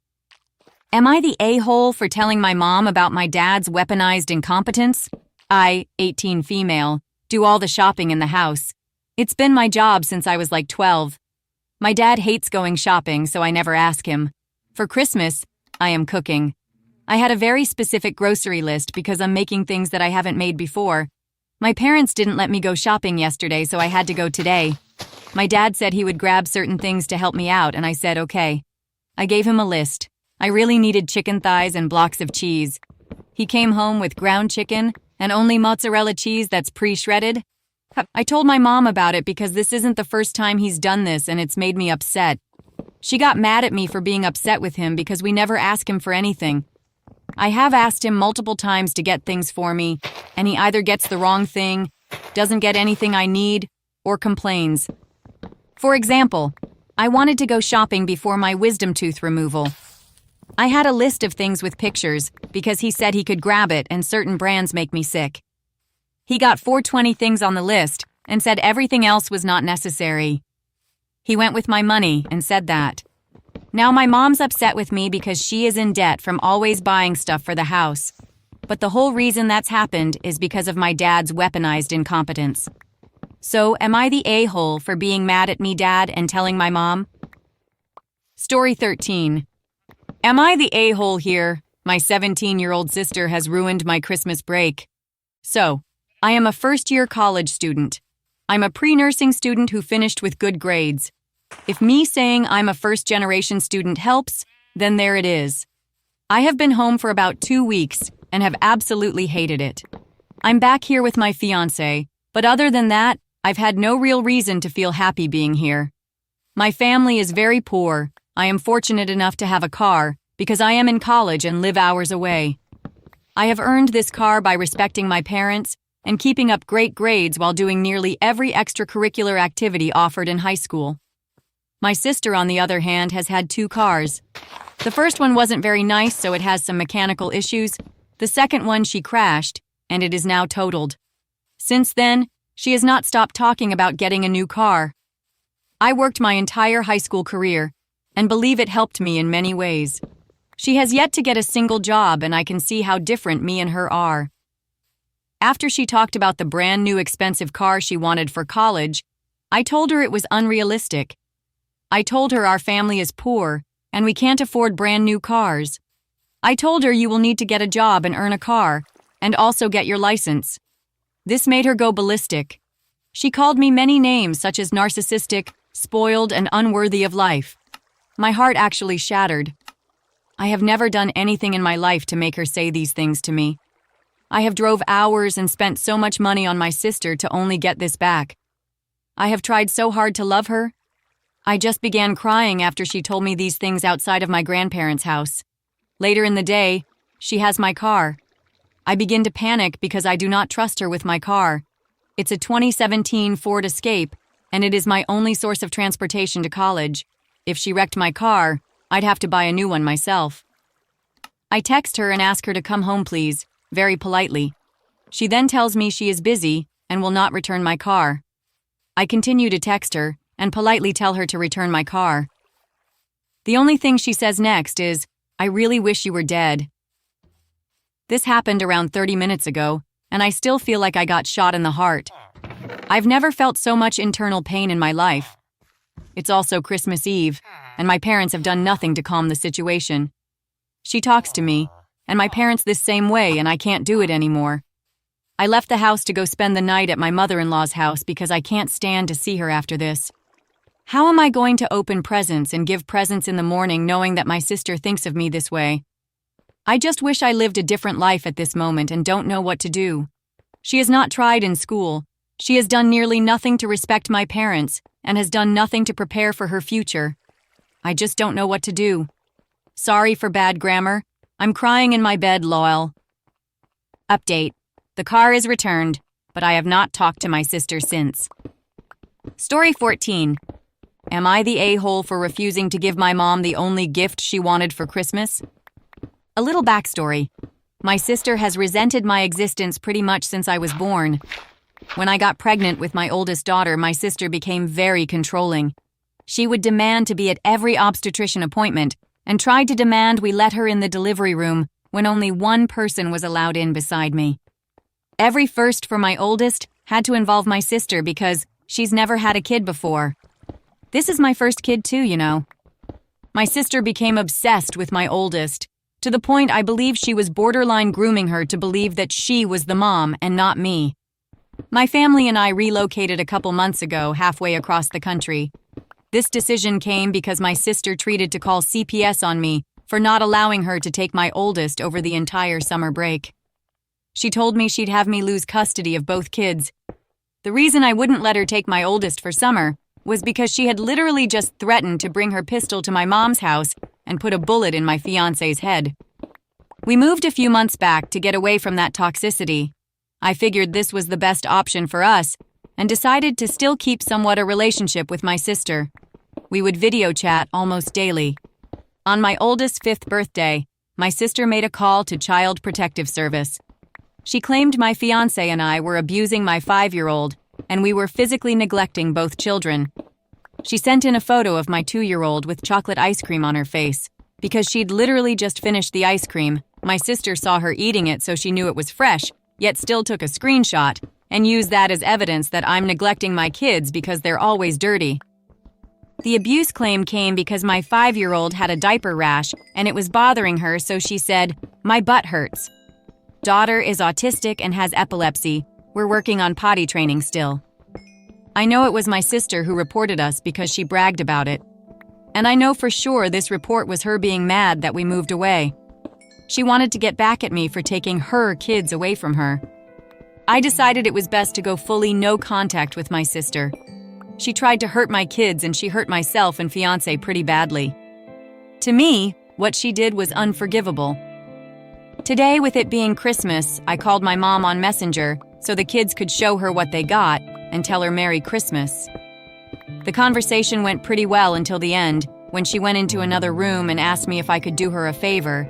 Am I the a-hole for telling my mom about my dad's weaponized incompetence? I, 18 female, do all the shopping in the house. It's been my job since I was like 12. My dad hates going shopping, so I never ask him. For Christmas, I am cooking. I had a very specific grocery list because I'm making things that I haven't made before. My parents didn't let me go shopping yesterday, so I had to go today. My dad said he would grab certain things to help me out, and I said okay. I gave him a list. I really needed chicken thighs and blocks of cheese. He came home with ground chicken and only mozzarella cheese that's pre-shredded. I told my mom about it because this isn't the first time he's done this and it's made me upset. She got mad at me for being upset with him because we never ask him for anything. I have asked him multiple times to get things for me, and he either gets the wrong thing, doesn't get anything I need, or complains. For example, I wanted to go shopping before my wisdom tooth removal. I had a list of things with pictures because he said he could grab it and certain brands make me sick. He got 420 things on the list and said everything else was not necessary. He went with my money and said that. Now my mom's upset with me because she is in debt from always buying stuff for the house. But the whole reason that's happened is because of my dad's weaponized incompetence. So, am I the a-hole for being mad at me, Dad, and telling my mom? Story 13. Am I the a-hole here? My 17-year-old sister has ruined my Christmas break. So, I am a first-year college student. I'm a pre-nursing student who finished with good grades. If me saying I'm a first-generation student helps, then there it is. I have been home for about 2 weeks and have absolutely hated it. I'm back here with my fiancé, but other than that, I've had no real reason to feel happy being here. My family is very poor. I am fortunate enough to have a car because I am in college and live hours away. I have earned this car by respecting my parents and keeping up great grades while doing nearly every extracurricular activity offered in high school. My sister, on the other hand, has had 2 cars. The first one wasn't very nice, so it has some mechanical issues. The second one she crashed, and it is now totaled. Since then, she has not stopped talking about getting a new car. I worked my entire high school career, and believe it helped me in many ways. She has yet to get a single job, and I can see how different me and her are. After she talked about the brand new expensive car she wanted for college, I told her it was unrealistic. I told her our family is poor, and we can't afford brand new cars. I told her you will need to get a job and earn a car, and also get your license. This made her go ballistic. She called me many names such as narcissistic, spoiled, and unworthy of life. My heart actually shattered. I have never done anything in my life to make her say these things to me. I have drove hours and spent so much money on my sister to only get this back. I have tried so hard to love her. I just began crying after she told me these things outside of my grandparents' house. Later in the day, she has my car. I begin to panic because I do not trust her with my car. It's a 2017 Ford Escape, and it is my only source of transportation to college. If she wrecked my car, I'd have to buy a new one myself. I text her and ask her to come home, please, very politely. She then tells me she is busy and will not return my car. I continue to text her and politely tell her to return my car. The only thing she says next is, "I really wish you were dead." This happened around 30 minutes ago, and I still feel like I got shot in the heart. I've never felt so much internal pain in my life. It's also Christmas Eve, and my parents have done nothing to calm the situation. She talks to me, and my parents this same way, and I can't do it anymore. I left the house to go spend the night at my mother-in-law's house because I can't stand to see her after this. How am I going to open presents and give presents in the morning knowing that my sister thinks of me this way? I just wish I lived a different life at this moment and don't know what to do. She has not tried in school. She has done nearly nothing to respect my parents and has done nothing to prepare for her future. I just don't know what to do. Sorry for bad grammar. I'm crying in my bed, lol. Update. The car is returned, but I have not talked to my sister since. Story 14. Am I the a-hole for refusing to give my mom the only gift she wanted for Christmas? A little backstory. My sister has resented my existence pretty much since I was born. When I got pregnant with my oldest daughter, my sister became very controlling. She would demand to be at every obstetrician appointment and tried to demand we let her in the delivery room when only one person was allowed in beside me. Every first for my oldest had to involve my sister because she's never had a kid before. This is my first kid too, you know. My sister became obsessed with my oldest, to the point I believe she was borderline grooming her to believe that she was the mom and not me. My family and I relocated a couple months ago, halfway across the country. This decision came because my sister treated to call CPS on me for not allowing her to take my oldest over the entire summer break. She told me she'd have me lose custody of both kids. The reason I wouldn't let her take my oldest for summer was because she had literally just threatened to bring her pistol to my mom's house and put a bullet in my fiancé's head. We moved a few months back to get away from that toxicity. I figured this was the best option for us and decided to still keep somewhat a relationship with my sister. We would video chat almost daily. On my oldest's 5th birthday, my sister made a call to Child Protective Service. She claimed my fiancé and I were abusing my 5-year-old, and we were physically neglecting both children. She sent in a photo of my 2-year-old with chocolate ice cream on her face, because she'd literally just finished the ice cream, My sister saw her eating it, so she knew it was fresh, yet still took a screenshot and used that as evidence that I'm neglecting my kids because they're always dirty. The abuse claim came because my 5-year-old had a diaper rash and it was bothering her, so she said, "My butt hurts." Daughter is autistic and has epilepsy. We're working on potty training still. I know it was my sister who reported us because she bragged about it. And I know for sure this report was her being mad that we moved away. She wanted to get back at me for taking her kids away from her. I decided it was best to go fully no contact with my sister. She tried to hurt my kids and she hurt myself and fiancé pretty badly. To me, what she did was unforgivable. Today, with it being Christmas, I called my mom on Messenger so the kids could show her what they got and tell her Merry Christmas. The conversation went pretty well until the end, when she went into another room and asked me if I could do her a favor.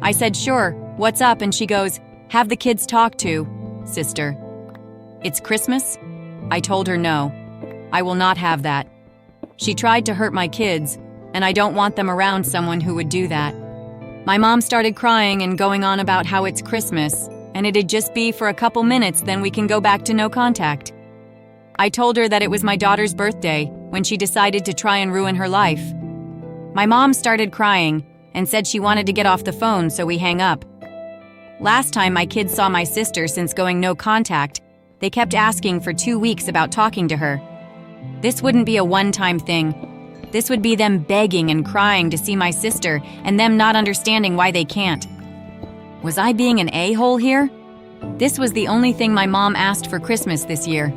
I said, "Sure, what's up?" And she goes, "Have the kids talk to sister." It's Christmas? I told her no. I will not have that. She tried to hurt my kids, and I don't want them around someone who would do that. My mom started crying and going on about how it's Christmas, and it'd just be for a couple minutes, then we can go back to no contact. I told her that it was my daughter's birthday when she decided to try and ruin her life. My mom started crying and said she wanted to get off the phone, so we hang up. Last time my kids saw my sister since going no contact, they kept asking for 2 weeks about talking to her. This wouldn't be a one-time thing. This would be them begging and crying to see my sister and them not understanding why they can't. Was I being an a-hole here? This was the only thing my mom asked for Christmas this year.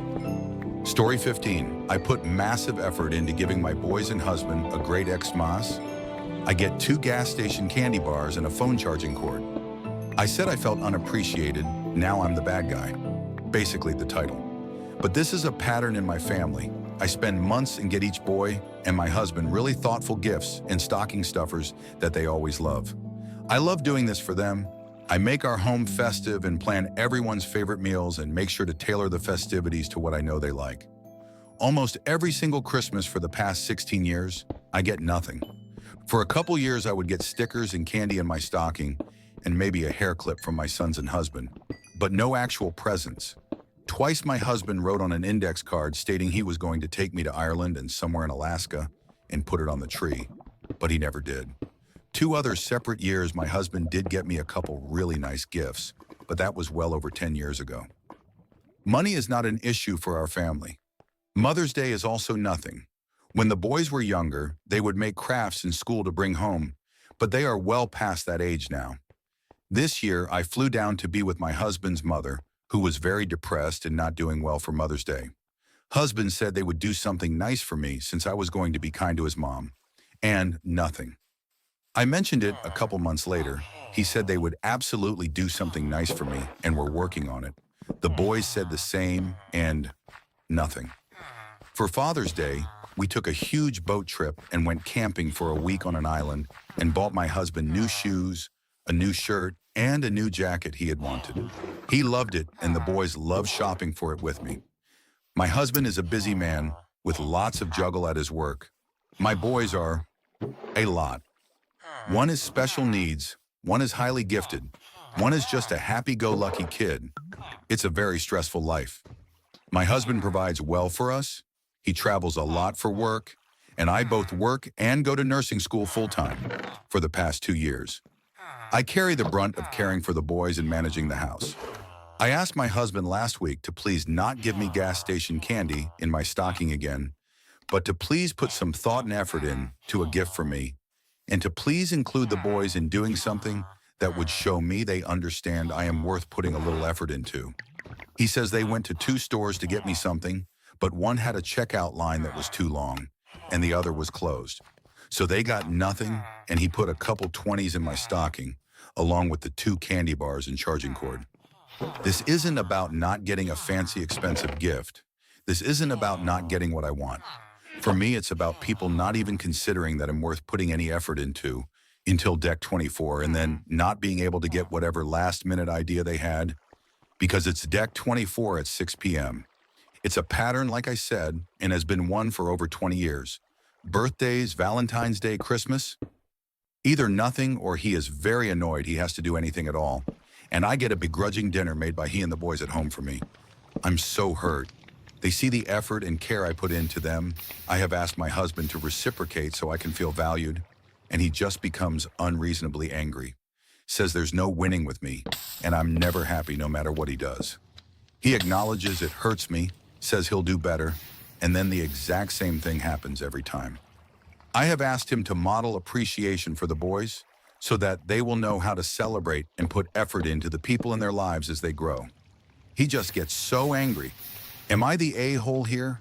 Story 15. I put massive effort into giving my boys and husband a great Xmas. I get 2 gas station candy bars and a phone charging cord. I said I felt unappreciated. Now I'm the bad guy. Basically the title. But this is a pattern in my family. I spend months and get each boy and my husband really thoughtful gifts and stocking stuffers that they always love. I love doing this for them. I make our home festive and plan everyone's favorite meals and make sure to tailor the festivities to what I know they like. Almost every single Christmas for the past 16 years, I get nothing. For a couple years, I would get stickers and candy in my stocking and maybe a hair clip from my sons and husband, but no actual presents. Twice my husband wrote on an index card stating he was going to take me to Ireland and somewhere in Alaska and put it on the tree, but he never did. 2 other separate years, my husband did get me a couple really nice gifts, but that was well over 10 years ago. Money is not an issue for our family. Mother's Day is also nothing. When the boys were younger, they would make crafts in school to bring home, but they are well past that age now. This year, I flew down to be with my husband's mother, who was very depressed and not doing well for Mother's Day. Husband said they would do something nice for me since I was going to be kind to his mom. And nothing. I mentioned it a couple months later. He said they would absolutely do something nice for me and were working on it. The boys said the same and nothing. For Father's Day, we took a huge boat trip and went camping for a week on an island and bought my husband new shoes, a new shirt, and a new jacket he had wanted. He loved it, and the boys loved shopping for it with me. My husband is a busy man with lots of juggle at his work. My boys are a lot. One is special needs, one is highly gifted, one is just a happy-go-lucky kid. It's a very stressful life. My husband provides well for us. He travels a lot for work, and I both work and go to nursing school full-time for the past 2 years. I carry the brunt of caring for the boys and managing the house. I asked my husband last week to please not give me gas station candy in my stocking again, but to please put some thought and effort in to a gift for me, and to please include the boys in doing something that would show me they understand I am worth putting a little effort into. He says they went to 2 stores to get me something, but one had a checkout line that was too long, and the other was closed. So they got nothing, and he put a couple 20s in my stocking, along with the 2 candy bars and charging cord. This isn't about not getting a fancy, expensive gift. This isn't about not getting what I want. For me, it's about people not even considering that I'm worth putting any effort into until Deck 24, and then not being able to get whatever last-minute idea they had because it's Deck 24 at 6 p.m. It's a pattern, like I said, and has been one for over 20 years. Birthdays, Valentine's Day, Christmas, Either nothing or he is very annoyed he has to do anything at all, and I get a begrudging dinner made by he and the boys at home for me. I'm so hurt. They see the effort and care I put into them. I have asked my husband to reciprocate so I can feel valued, and he just becomes unreasonably angry. Says there's no winning with me, and I'm never happy no matter what he does. He acknowledges it hurts me, says he'll do better, and then the exact same thing happens every time. I have asked him to model appreciation for the boys so that they will know how to celebrate and put effort into the people in their lives as they grow. He just gets so angry. Am I the a-hole here?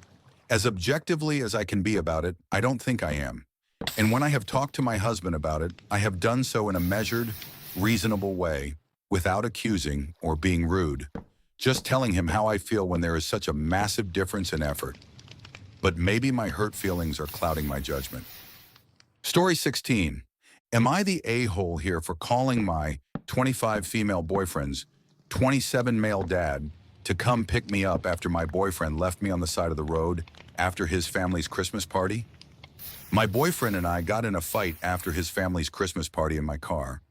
As objectively as I can be about it, I don't think I am. And when I have talked to my husband about it, I have done so in a measured, reasonable way, without accusing or being rude, just telling him how I feel when there is such a massive difference in effort. But maybe my hurt feelings are clouding my judgment. Story 16. Am I the a-hole here for calling my 25 female boyfriend's 27 male dad to come pick me up after my boyfriend left me on the side of the road after his family's Christmas party? My boyfriend and I got in a fight after his family's Christmas party in my car.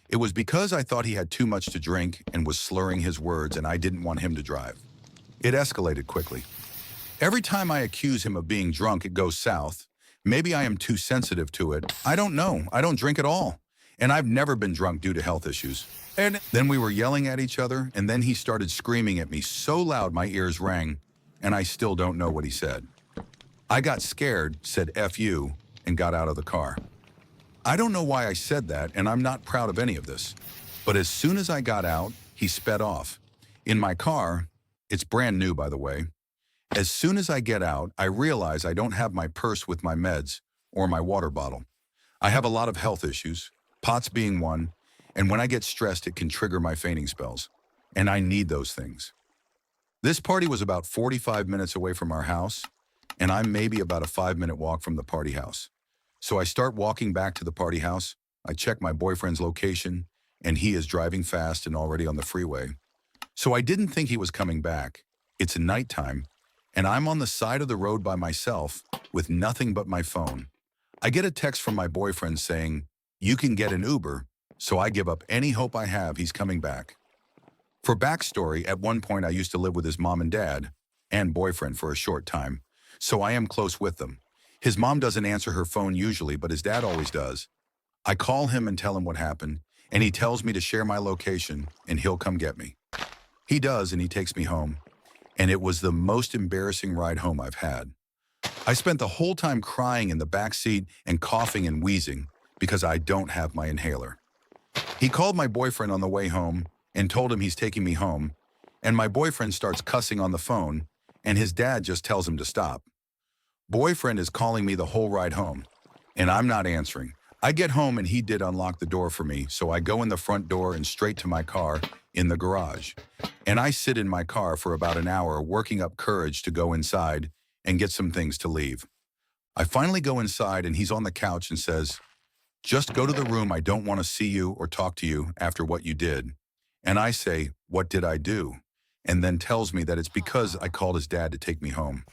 It was because I thought he had too much to drink and was slurring his words, and I didn't want him to drive. It escalated quickly. Every time I accuse him of being drunk, it goes south. Maybe I am too sensitive to it. I don't know. I don't drink at all. And I've never been drunk due to health issues. And then we were yelling at each other, and then he started screaming at me so loud my ears rang, and I still don't know what he said. I got scared, said F you, and got out of the car. I don't know why I said that, and I'm not proud of any of this. But as soon as I got out, he sped off. In my car, it's brand new, by the way. As soon as I get out, I realize I don't have my purse with my meds or my water bottle. I have a lot of health issues, POTS being one, and when I get stressed, it can trigger my fainting spells. And I need those things. This party was about 45 minutes away from our house, and I'm maybe about a 5-minute walk from the party house. So I start walking back to the party house. I check my boyfriend's location, and he is driving fast and already on the freeway. So I didn't think he was coming back. It's nighttime, and I'm on the side of the road by myself with nothing but my phone. I get a text from my boyfriend saying, "You can get an Uber," so I give up any hope I have he's coming back. For backstory, at one point I used to live with his mom and dad, and boyfriend for a short time, so I am close with them. His mom doesn't answer her phone usually, but his dad always does. I call him and tell him what happened, and he tells me to share my location, and he'll come get me. He does, and he takes me home, and it was the most embarrassing ride home I've had. I spent the whole time crying in the back seat and coughing and wheezing because I don't have my inhaler. He called my boyfriend on the way home and told him he's taking me home, and my boyfriend starts cussing on the phone, and his dad just tells him to stop. Boyfriend is calling me the whole ride home, and I'm not answering. I get home and he did unlock the door for me, so I go in the front door and straight to my car in the garage. And I sit in my car for about an hour working up courage to go inside and get some things to leave. I finally go inside and he's on the couch and says, "Just go to the room. I don't want to see you or talk to you after what you did." And I say, "What did I do?" And then tells me that it's because I called his dad to take me home.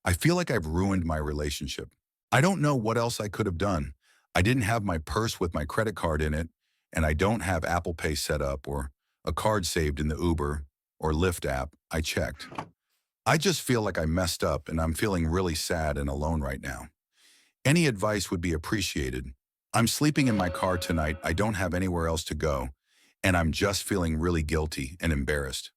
I feel like I've ruined my relationship. I don't know what else I could have done. I didn't have my purse with my credit card in it, and I don't have Apple Pay set up or a card saved in the Uber or Lyft app. I checked. I just feel like I messed up, and I'm feeling really sad and alone right now. Any advice would be appreciated. I'm sleeping in my car tonight. I don't have anywhere else to go, and I'm just feeling really guilty and embarrassed.